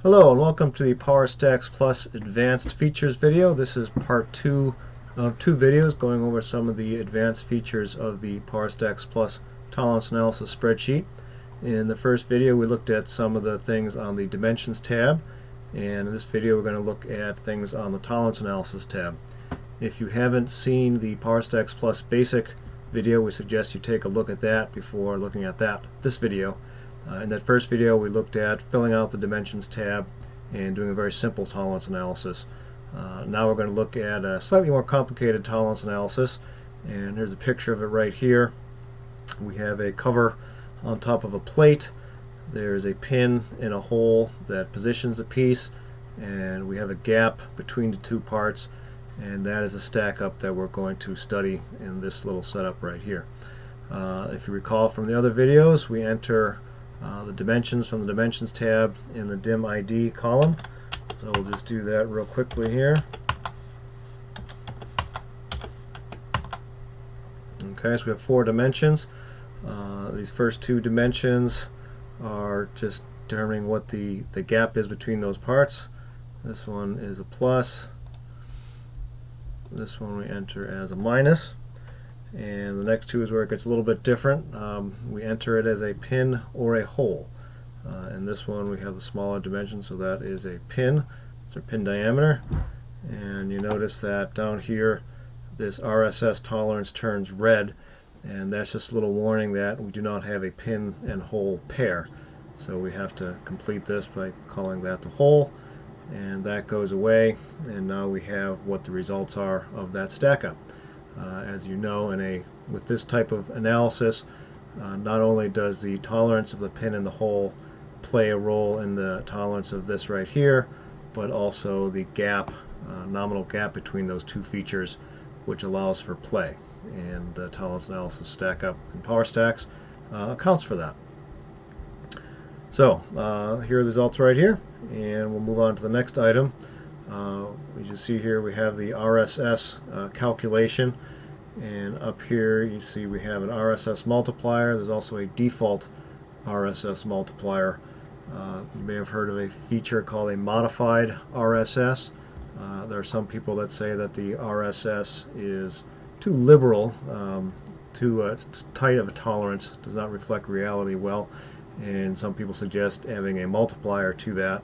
Hello and welcome to the Powerstaxx Plus Advanced Features video. This is part 2 of 2 videos going over some of the advanced features of the Powerstaxx Plus tolerance analysis spreadsheet. In the first video we looked at some of the things on the Dimensions tab, and in this video we're going to look at things on the Tolerance Analysis tab. If you haven't seen the Powerstaxx Plus Basic video, we suggest you take a look at that before looking at this video. In that first video we looked at filling out the Dimensions tab and doing a very simple tolerance analysis. Now we're going to look at a slightly more complicated tolerance analysis, and here's a picture of it right here. We have a cover on top of a plate. There's a pin in a hole that positions the piece, and we have a gap between the two parts, and that is a stack up that we're going to study in this little setup right here. If you recall from the other videos, we enter the dimensions from the Dimensions tab in the Dim ID column. So we'll just do that real quickly here. Okay, so we have 4 dimensions. These first 2 dimensions are just determining what the gap is between those parts. This one is a plus. This one we enter as a minus. And the next 2 is where it gets a little bit different. We enter it as a pin or a hole. In this one we have the smaller dimension, so that is a pin. It's our pin diameter. And you notice that down here this RSS tolerance turns red, and that's just a little warning that we do not have a pin and hole pair. So we have to complete this by calling that the hole, and that goes away, and now we have what the results are of that stack up. As you know, with this type of analysis, not only does the tolerance of the pin and the hole play a role in the tolerance of this right here, but also the gap, nominal gap between those 2 features, which allows for play. And the tolerance analysis stack up in Powerstaxx accounts for that. So here are the results right here, and we'll move on to the next item. As you see here, we have the RSS calculation, and up here you see we have an RSS multiplier. There's also a default RSS multiplier. You may have heard of a feature called a modified RSS. There are some people that say that the RSS is too liberal, too tight of a tolerance, does not reflect reality well, and some people suggest having a multiplier to that.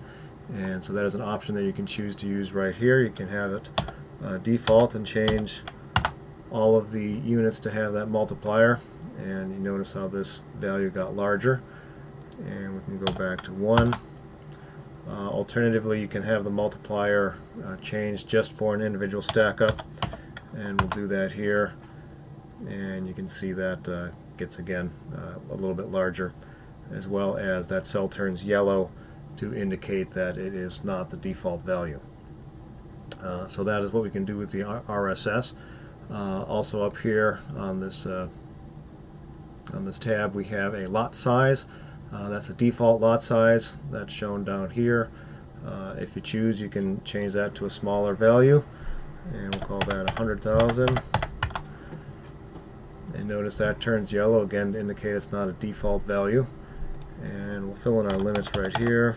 And so that is an option that you can choose to use right here. You can have it default and change all of the units to have that multiplier, and you notice how this value got larger, and we can go back to 1. Alternatively, you can have the multiplier changed just for an individual stack up, and we'll do that here, and you can see that gets again a little bit larger, as well as that cell turns yellow to indicate that it is not the default value. So that is what we can do with the RSS. Also up here on this tab we have a lot size. That's a default lot size that's shown down here. If you choose, you can change that to a smaller value, and we'll call that 100,000. And notice that turns yellow again to indicate it's not a default value. And we'll fill in our limits right here.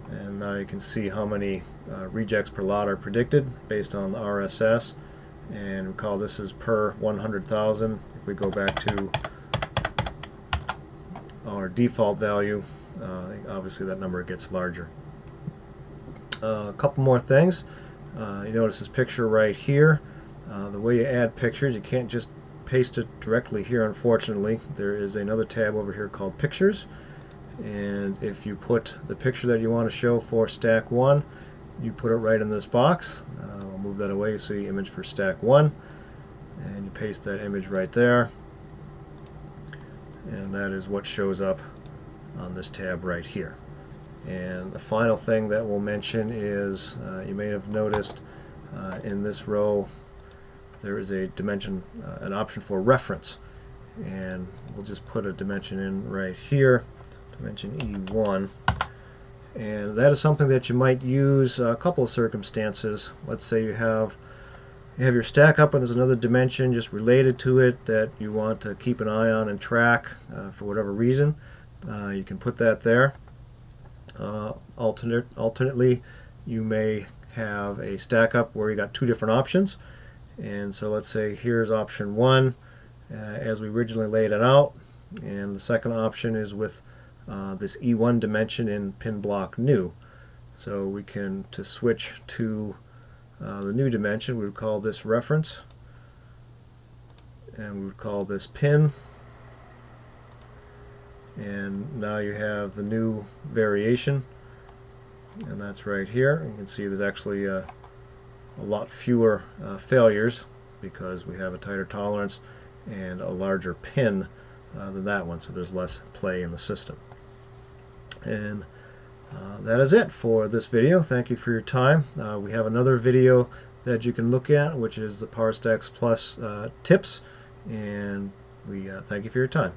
And now you can see how many rejects per lot are predicted based on the RSS. And recall this is per 100,000. If we go back to our default value, obviously that number gets larger. A couple more things. You notice this picture right here. The way you add pictures, you can't just paste it directly here, unfortunately. There is another tab over here called Pictures, and if you put the picture that you want to show for stack 1, you put it right in this box. I'll move that away. You see image for stack 1, and you paste that image right there, and that is what shows up on this tab right here. And the final thing that we'll mention is you may have noticed in this row there is a dimension, an option for reference, and we'll just put a dimension in right here, dimension E1, and that is something that you might use a couple of circumstances. Let's say you have You have your stack up, and there's another dimension just related to it that you want to keep an eye on and track for whatever reason. You can put that there. Alternately, you may have a stack up where you got two different options. And so let's say here's option 1 as we originally laid it out, and the second option is with this E1 dimension in pin block new. So we can, to switch to the new dimension, we would call this reference, and we would call this pin, and now you have the new variation, and that's right here. You can see there's actually a lot fewer failures because we have a tighter tolerance and a larger pin than that one, so there's less play in the system. And that is it for this video. Thank you for your time. We have another video that you can look at, which is the Powerstaxx Plus tips, and we thank you for your time.